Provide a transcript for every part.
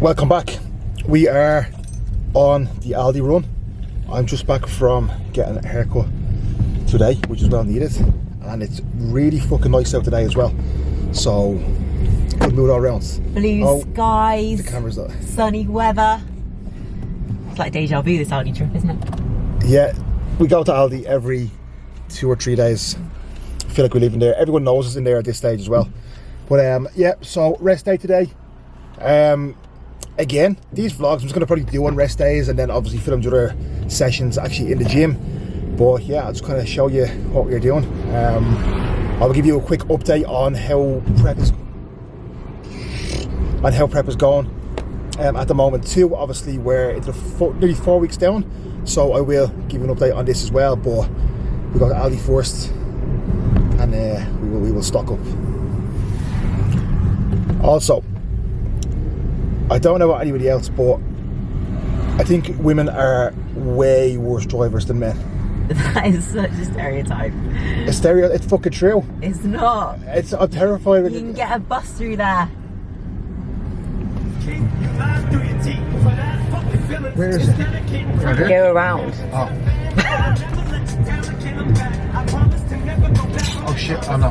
Welcome back. We are on the Aldi run. I'm just back from getting a haircut today, which is well needed, and it's really fucking nice out today as well. So good mood all around. Blue skies, the camera's up. Sunny weather. It's like deja vu, this Aldi trip, isn't it? Yeah, we go to Aldi every 2 or 3 days. I feel like we live in there. Everyone knows us in there at this stage as well. But yeah, so rest day today. Again, these vlogs I'm just going to probably do on rest days, and then obviously film the other sessions actually in the gym. But yeah, I'll just kind of show you what we're doing. I'll give you a quick update on how prep is going at the moment too. Obviously we're into nearly 4 weeks down, so I will give you an update on this as well. But we got Aldi first, and we will stock up. Also, I don't know about anybody else, but I think women are way worse drivers than men. That is such a stereotype. It's fucking true. It's not. I'm terrified. You can get a bus through there. Where is it? Right here? Go around. Oh. Oh shit, oh no.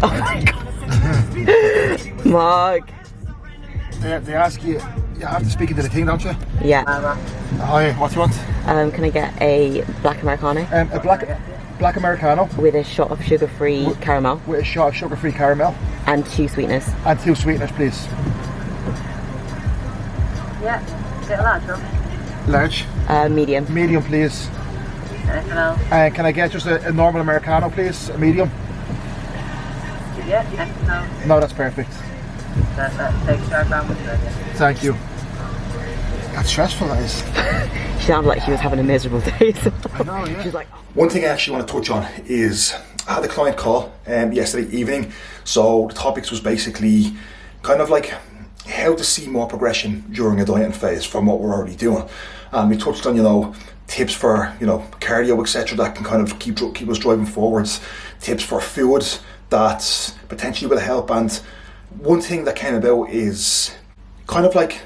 Oh my god. Mark. They ask you, you have to speak into the thing, don't you? Yeah. Hi, what do you want? Can I get a black Americano? A black Americano. With a shot of sugar-free caramel. With a shot of sugar-free caramel. And 2 sweeteners. And 2 sweeteners, please. Yeah, get a large one. Large? Medium. Medium, please. Anything else? Can I get just a normal Americano, please? A medium? Yeah, anything else? No, that's perfect. That takes our ground with you, I guess. Thank you. That's stressful, that is. She sounded like she was having a miserable day. So I know, yeah. she's like, one thing I actually want to touch on is I had a client call yesterday evening. So the topics was basically kind of like how to see more progression during a dieting phase from what we're already doing. And we touched on, tips for, cardio, etc. that can kind of keep us driving forwards. Tips for food that potentially will help. And one thing that came about is kind of like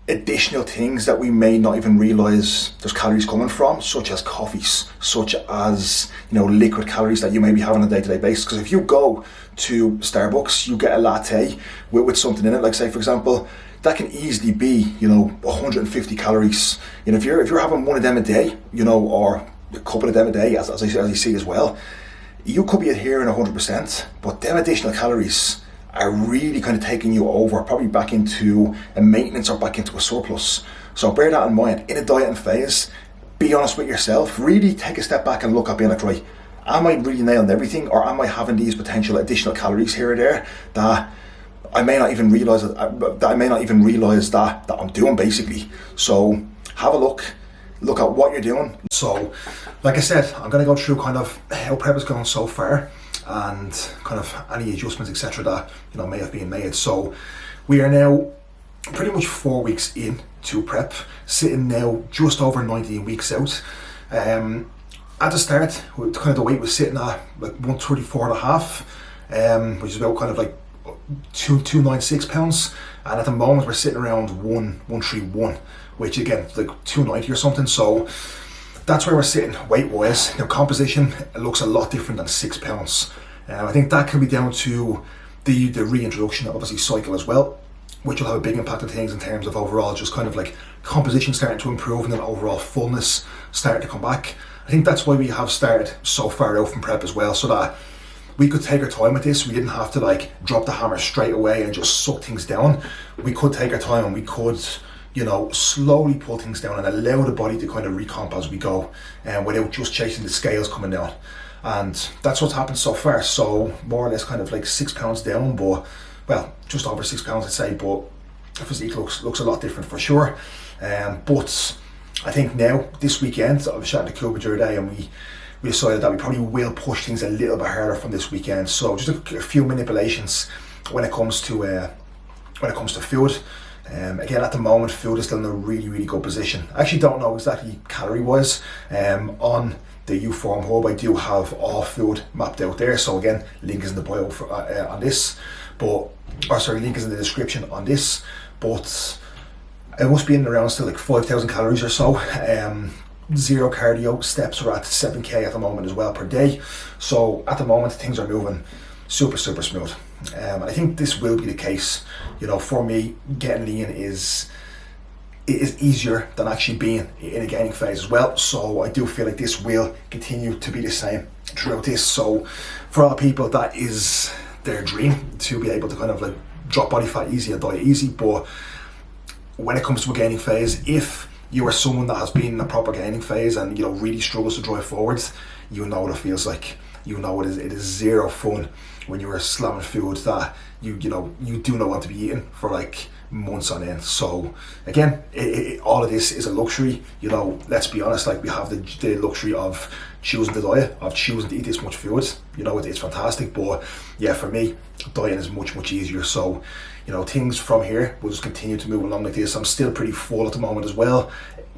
additional things that we may not even realise there's calories coming from, such as coffees, such as liquid calories that you may be having on a day-to-day basis. Because if you go to Starbucks, you get a latte with something in it, like say for example, that can easily be 150 calories. If you're having one of them a day, or a couple of them a day, as I see as well, you could be adhering 100%, but them additional calories are really kind of taking you over, probably back into a maintenance or back into a surplus. So bear that in mind. In a dieting phase, be honest with yourself, really take a step back and look at being like, right, am I really nailing everything, or am I having these potential additional calories here or there that I may not even realise that I'm doing, basically. So have a look at what you're doing. So like I said, I'm going to go through kind of how prep is going so far, and kind of any adjustments, etc. that may have been made. So we are now pretty much 4 weeks in to prep, sitting now just over 19 weeks out. At the start, kind of the weight was sitting at like 134.5, which is about kind of like 296 pounds, and at the moment we're sitting around 131, which again like 290 or something. So that's where we're sitting weight wise. Now composition, it looks a lot different than 6 pounds. I think that can be down to the reintroduction of obviously cycle as well, which will have a big impact on things in terms of overall just kind of like composition starting to improve, and then overall fullness starting to come back. I think that's why we have started so far out from prep as well, so that we could take our time with this. We didn't have to like drop the hammer straight away and just suck things down. We could take our time, and we could slowly pull things down and allow the body to kind of recomp as we go, and without just chasing the scales coming down. And that's what's happened so far. So more or less kind of like 6 pounds down, but well, just over 6 pounds I'd say, but the physique looks a lot different for sure. But I think now this weekend, I was chatting to Cooper the other day, and we decided that we probably will push things a little bit harder from this weekend. So just a few manipulations when it comes to food. Again, at the moment, food is still in a really, really good position. I actually don't know exactly calorie wise. On the Uform hub, I do have all food mapped out there. So again, link is in the bio on this, link is in the description on this. But I must be in and around still like 5,000 calories or so. Zero cardio, steps are at 7k at the moment as well per day. So at the moment things are moving super smooth. And I think this will be the case. You know, for me, getting lean is easier than actually being in a gaining phase as well. So I do feel like this will continue to be the same throughout this. So for a lot of people, that is their dream, to be able to kind of like drop body fat easy and diet easy. But when it comes to a gaining phase, if you are someone that has been in a proper gaining phase and, you know, really struggles to drive forwards, you know what it feels like. You know it is zero fun when you are slamming food that you do not want to be eating for like months on end. So again, all of this is a luxury. You know, let's be honest, like we have the luxury of choosing the diet, of choosing to eat this much food. You know, it's fantastic. But yeah, for me, dieting is much easier. So, you know, things from here will just continue to move along like this. I'm still pretty full at the moment as well.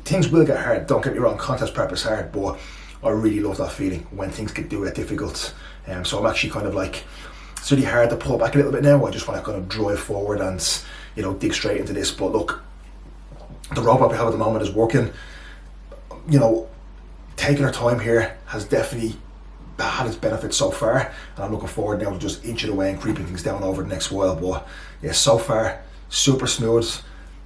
Things will get hard, don't get me wrong, contest prep is hard, but I really love that feeling when things get difficult. So I'm actually kind of like, it's really hard to pull back a little bit now. I just want to kind of drive forward and, you know, dig straight into this. But look, the roadmap we have at the moment is working. You know, taking our time here has definitely had its benefits so far, and I'm looking forward now to just inching away and creeping things down over the next while. But yeah, so far super smooth.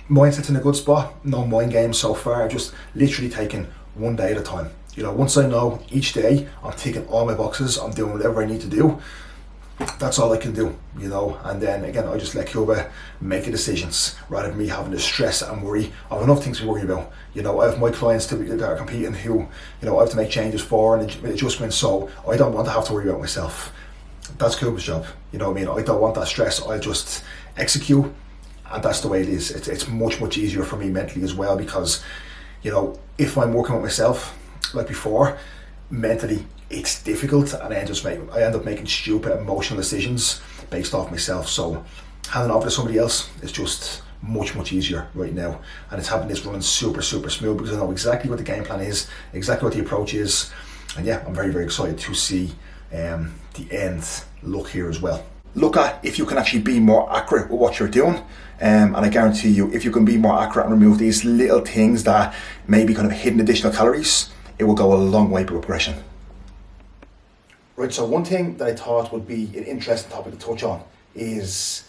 Mindset's in a good spot. No mind games so far. Just literally taking one day at a time. You know, once I know each day I'm ticking all my boxes, I'm doing whatever I need to do, that's all I can do, you know. And then again, I just let Cuba make the decisions rather than me having to stress and worry. I have enough things to worry about. You know, I have my clients that are competing who, you know, I have to make changes for and adjustments, so I don't want to have to worry about myself. That's Cuba's job, you know what I mean? I don't want that stress. I just execute, and that's the way it is. It's much easier for me mentally as well, because, you know, if I'm working with myself like before, mentally it's difficult, and I end up making stupid emotional decisions based off myself. So handing off to somebody else is just much easier right now, and it's having this running super smooth because I know exactly what the game plan is, exactly what the approach is, and yeah, I'm very excited to see the end look here as well. Look at if you can actually be more accurate with what you're doing, and I guarantee you, if you can be more accurate and remove these little things that may be kind of hidden additional calories, it will go a long way to progression. Right, so one thing that I thought would be an interesting topic to touch on is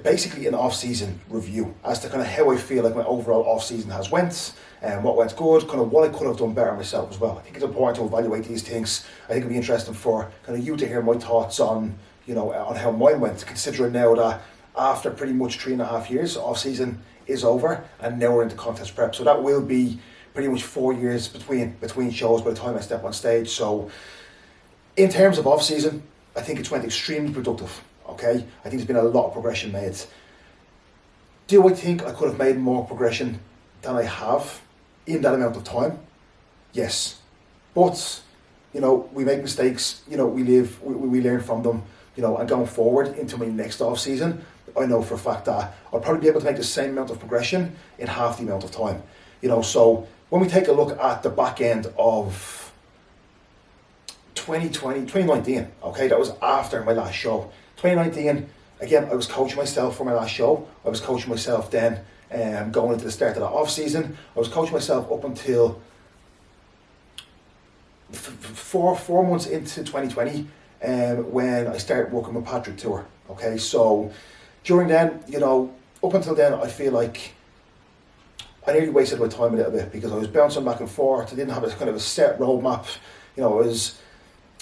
basically an off-season review as to kind of how I feel like my overall off-season has went, and what went good, kind of what I could have done better myself as well. I think it's important to evaluate these things. I think it'd be interesting for kind of you to hear my thoughts on, you know, on how mine went, considering now that after pretty much 3.5 years, off-season is over, and now we're into contest prep. So that will be pretty much 4 years between shows by the time I step on stage. So in terms of off-season, I think it's went extremely productive. Okay, I think there's been a lot of progression made. Do I think I could have made more progression than I have in that amount of time? Yes, but you know, we make mistakes. You know, we learn from them. You know, and going forward into my next off season, I know for a fact that I'll probably be able to make the same amount of progression in half the amount of time. You know, so when we take a look at the back end of 2019, okay, that was after my last show. 2019, again, I was coaching myself for my last show. I was coaching myself then going into the start of the off season. I was coaching myself up until four months into 2020 when I started working with Patrick Tour. Okay, so during then, you know, up until then, I feel like I nearly wasted my time a little bit because I was bouncing back and forth. I didn't have a kind of a set roadmap. You know, it was,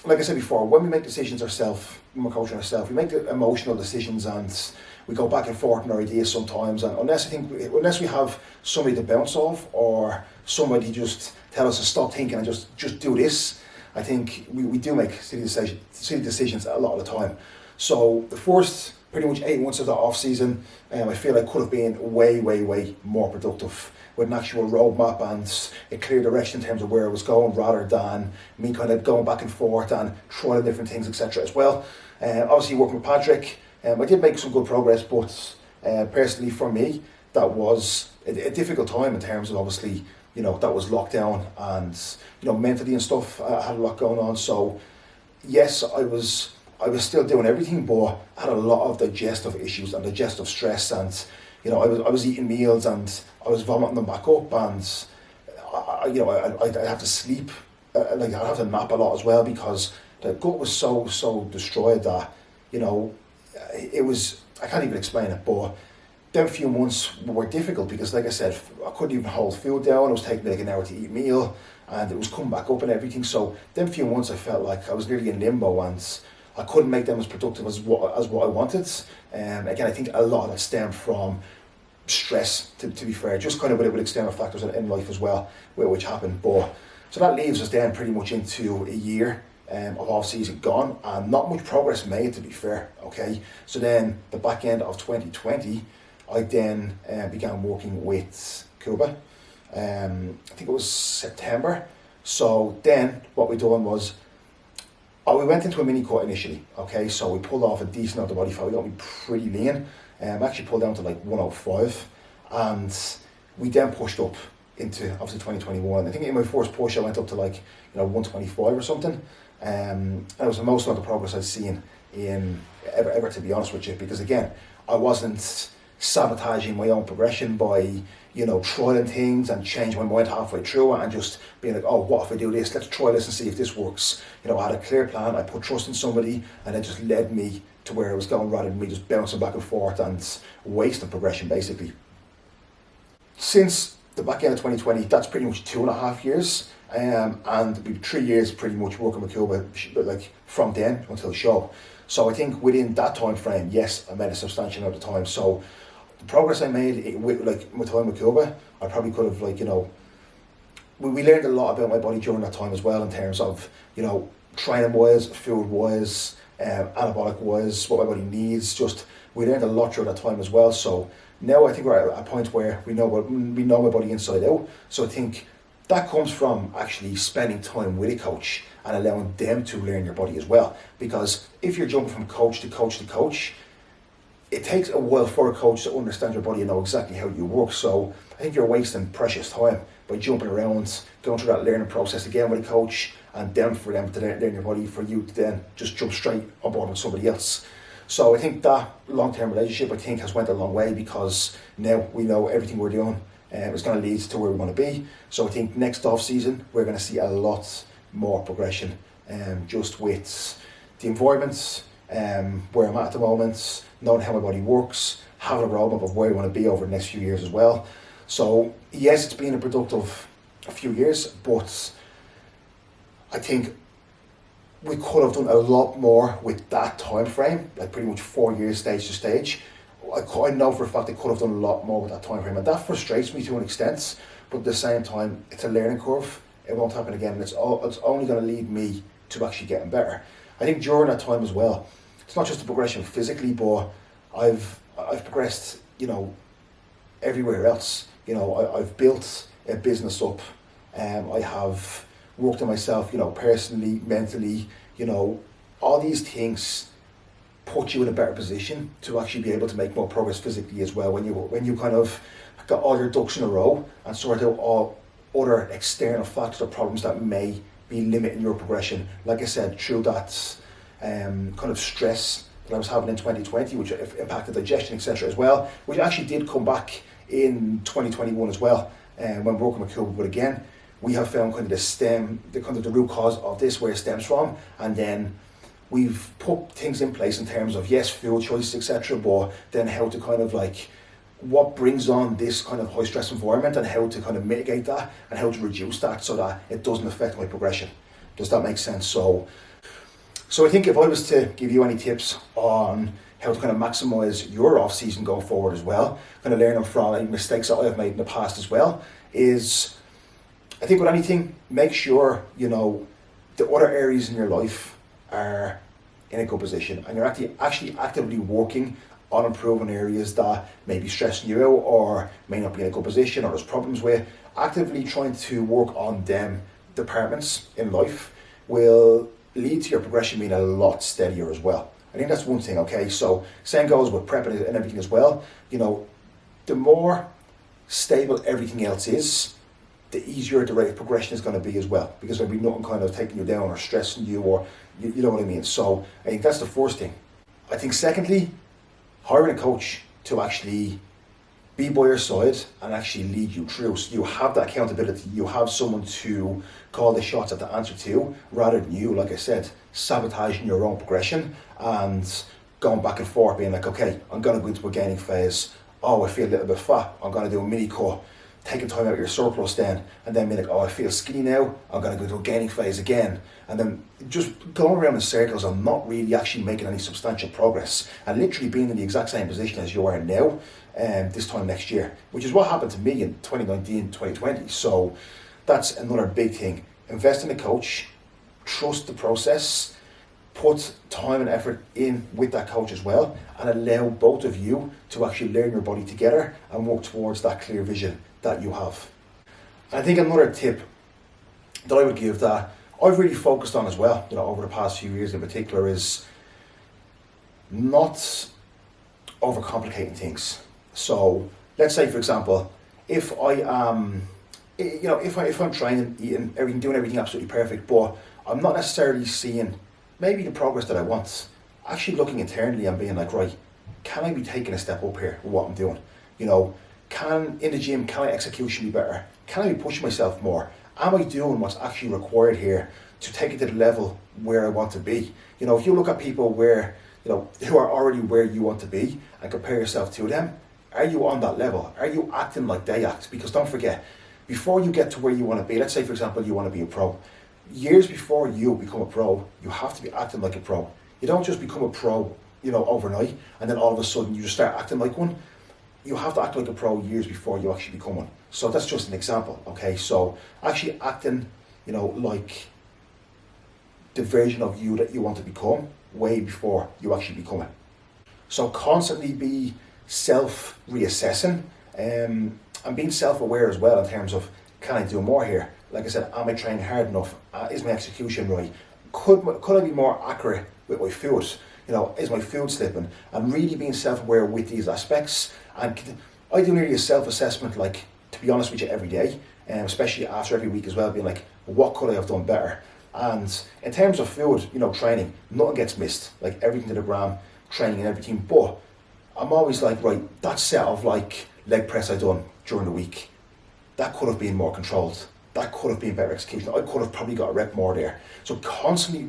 like I said before, when we make decisions ourselves, when we're coaching ourselves, we make the emotional decisions and we go back and forth in our ideas sometimes. And unless we have somebody to bounce off or somebody just tell us to stop thinking and just do this, I think we do make silly decisions a lot of the time. So the first pretty much 8 months of the off season, I feel I could have been way more productive with an actual roadmap and a clear direction in terms of where I was going, rather than me kind of going back and forth and trying different things, etc. as well. Obviously working with Patrick, I did make some good progress, but personally for me, that was a difficult time in terms of, obviously, you know, that was lockdown and, you know, mentally and stuff, I had a lot going on. So yes, I was still doing everything, but I had a lot of digestive issues and digestive stress, and I was eating meals and I was vomiting them back up, and I'd have to sleep, I'd have to nap a lot as well, because the gut was so destroyed that, it was, I can't even explain it, but them few months were difficult because, like I said, I couldn't even hold food down. It was taking me like an hour to eat a meal, and it was coming back up and everything. So them few months I felt like I was nearly in limbo, and I couldn't make them as productive as what I wanted. Again, I think a lot of that stemmed from stress, to be fair, just kind of with external factors in life as well, which happened. But so that leaves us then pretty much into a year of off-season gone, and not much progress made, to be fair. Okay, so then the back end of 2020, I then began working with Cuba. I think it was September. So then what we done was, we went into a mini cut initially. Okay, so we pulled off a decent amount of body fat. We got me pretty lean. Actually pulled down to like 105, and we then pushed up into obviously 2021. I think in my first push I went up to like 125 or something. And it was the most amount of progress I'd seen in ever, to be honest with you, because again, I wasn't sabotaging my own progression by trying things and changing my mind halfway through and just being like, oh, what if I do this? Let's try this and see if this works. I had a clear plan. I put trust in somebody, and it just led me to where I was going, rather than me just bouncing back and forth and wasting progression, basically. Since the back end of 2020, that's pretty much 2.5 years, and 3 years pretty much working with Cuba, like from then until the show. So I think within that time frame, yes, I made a substantial amount of time. So the progress I made with my time with Cuba, I probably could have we learned a lot about my body during that time as well, in terms of training wise, food wise, anabolic wise, what my body needs. Just we learned a lot during that time as well. So now I think we're at a point where we know my body inside out. So I think that comes from actually spending time with a coach and allowing them to learn your body as well. Because if you're jumping from coach to coach to coach, it takes a while for a coach to understand your body and know exactly how you work. So I think you're wasting precious time by jumping around, going through that learning process again with a coach, and then for them to learn your body, for you to then just jump straight on board with somebody else. So I think that long-term relationship, I think, has went a long way, because now we know everything we're doing is going to lead to where we want to be. So I think next off-season, we're going to see a lot more progression, just with the environment, where I'm at the moment, knowing how my body works, having a roadmap of where I want to be over the next few years as well. So yes, it's been a productive few years, but I think we could have done a lot more with that time frame, like pretty much 4 years stage to stage. I know for a fact I could have done a lot more with that time frame, and that frustrates me to an extent, but at the same time, it's a learning curve. It won't happen again, and it's only going to lead me to actually getting better. I think during that time as well, it's not just the progression physically, but I've progressed, everywhere else. I've built a business up. I have worked on myself, personally, mentally. All these things put you in a better position to actually be able to make more progress physically as well. When you kind of got all your ducks in a row and sort out all other external factors or problems that may be limiting your progression. Like I said, through that kind of stress that I was having in 2020, which impacted digestion, etc. as well, which actually did come back in 2021 as well, when working with Cuba. But again, we have found kind of the root cause of this, where it stems from, and then we've put things in place in terms of, yes, food choices, etc., but then how to kind of what brings on this kind of high stress environment, and how to kind of mitigate that, and how to reduce that so that it doesn't affect my progression. Does that make sense? So I think if I was to give you any tips on how to kind of maximize your off season going forward as well, kind of learning from any mistakes that I've made in the past as well, is I think with anything, make sure the other areas in your life are in a good position, and you're actually actively working on improving areas that may be stressing you out or may not be in a good position or there's problems with. Actively trying to work on them departments in life will lead to your progression being a lot steadier as well. I think that's one thing, okay? So same goes with prepping and everything as well. The more stable everything else is, the easier the rate of progression is going to be as well, because there'll be nothing kind of taking you down or stressing you, or you know what I mean. So I think that's the first thing. I think secondly, hiring a coach to actually be by your side and actually lead you through. So you have that accountability, you have someone to call the shots at the answer to, rather than you, like I said, sabotaging your own progression and going back and forth, being like, okay, I'm gonna go into a gaining phase. Oh, I feel a little bit fat, I'm gonna do a mini cut, taking time out of your surplus then, and then being like, oh, I feel skinny now, I'm gonna go into a gaining phase again. And then just going around in circles and not really actually making any substantial progress, and literally being in the exact same position as you are now this time next year, which is what happened to me in 2019, 2020. So that's another big thing. Invest in a coach, trust the process, put time and effort in with that coach as well, and allow both of you to actually learn your body together and work towards that clear vision that you have. And I think another tip that I would give that I've really focused on as well, over the past few years in particular, is not overcomplicating things. So let's say, for example, if I am, if I'm training, eating, everything, doing everything absolutely perfect, but I'm not necessarily seeing maybe the progress that I want, actually looking internally and being like, right, can I be taking a step up here with what I'm doing? In the gym, can my execution be better? Can I be pushing myself more? Am I doing what's actually required here to take it to the level where I want to be? If you look at people where, who are already where you want to be and compare yourself to them, are you on that level? Are you acting like they act? Because don't forget, before you get to where you want to be, let's say, for example, you want to be a pro. Years before you become a pro, you have to be acting like a pro. You don't just become a pro, overnight, and then all of a sudden you just start acting like one. You have to act like a pro years before you actually become one. So that's just an example, okay? So actually acting, like the version of you that you want to become way before you actually become it. So constantly be self-reassessing and being self-aware as well in terms of, can I do more here? Like I said, am I training hard enough? Is my execution right? Could I be more accurate with my food? Is my food slipping? And really being self-aware with these aspects. And I do nearly a self-assessment, like, to be honest with you, every day, especially after every week as well, being like, what could I have done better? And in terms of food, training, nothing gets missed, like everything to the gram, training and everything. But I'm always like, right, that set of like leg press I done during the week, that could have been more controlled. That could have been better execution. I could have probably got a rep more there. So constantly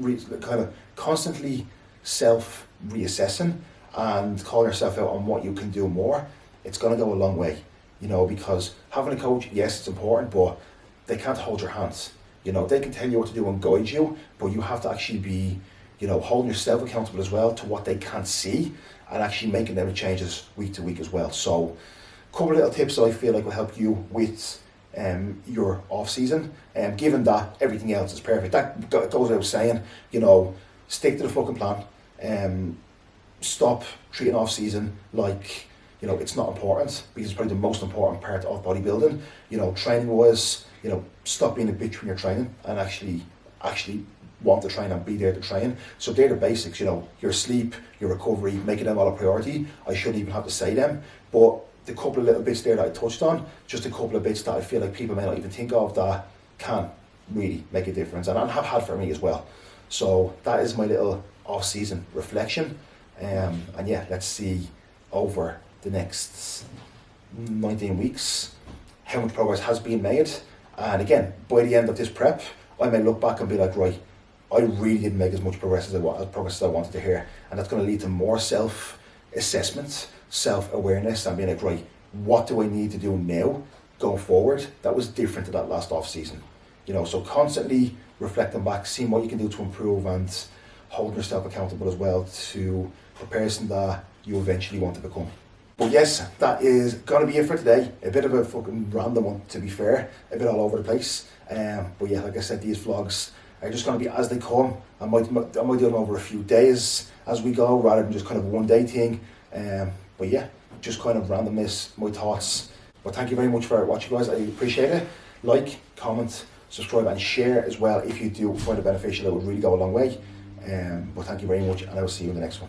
self-reassessing and calling yourself out on what you can do more, it's going to go a long way, because having a coach, yes, it's important, but they can't hold your hands. They can tell you what to do and guide you, but you have to actually be, holding yourself accountable as well to what they can't see and actually making them changes week to week as well. So a couple of little tips that I feel like will help you with your off season, given that everything else is perfect. That goes without saying, stick to the fucking plan. Stop treating off season like, it's not important, because it's probably the most important part of bodybuilding. Training wise, stop being a bitch when you're training and actually want to train and be there to train. So they're the basics, your sleep, your recovery, making them all a priority. I shouldn't even have to say them, but the couple of little bits there that I touched on, just a couple of bits that I feel like people may not even think of that can really make a difference and have had for me as well. So that is my little off-season reflection. And yeah, let's see over the next 19 weeks how much progress has been made. And again, by the end of this prep, I may look back and be like, right, I really didn't make as much progress as I wanted to hear. And that's going to lead to more self-assessment, self-awareness, and being like, right, what do I need to do now going forward that was different to that last off season? So constantly reflecting back, seeing what you can do to improve and holding yourself accountable as well to the person that you eventually want to become. But yes, that is going to be it for today. A bit of a fucking random one, to be fair. A bit all over the place. But yeah, like I said, these vlogs are just going to be as they come. I might do them over a few days as we go, rather than just kind of a one-day thing. But yeah, just kind of randomness, my thoughts. But thank you very much for watching, guys. I appreciate it. Like, comment, subscribe, and share as well if you do find it beneficial. It would really go a long way. But thank you very much, and I will see you in the next one.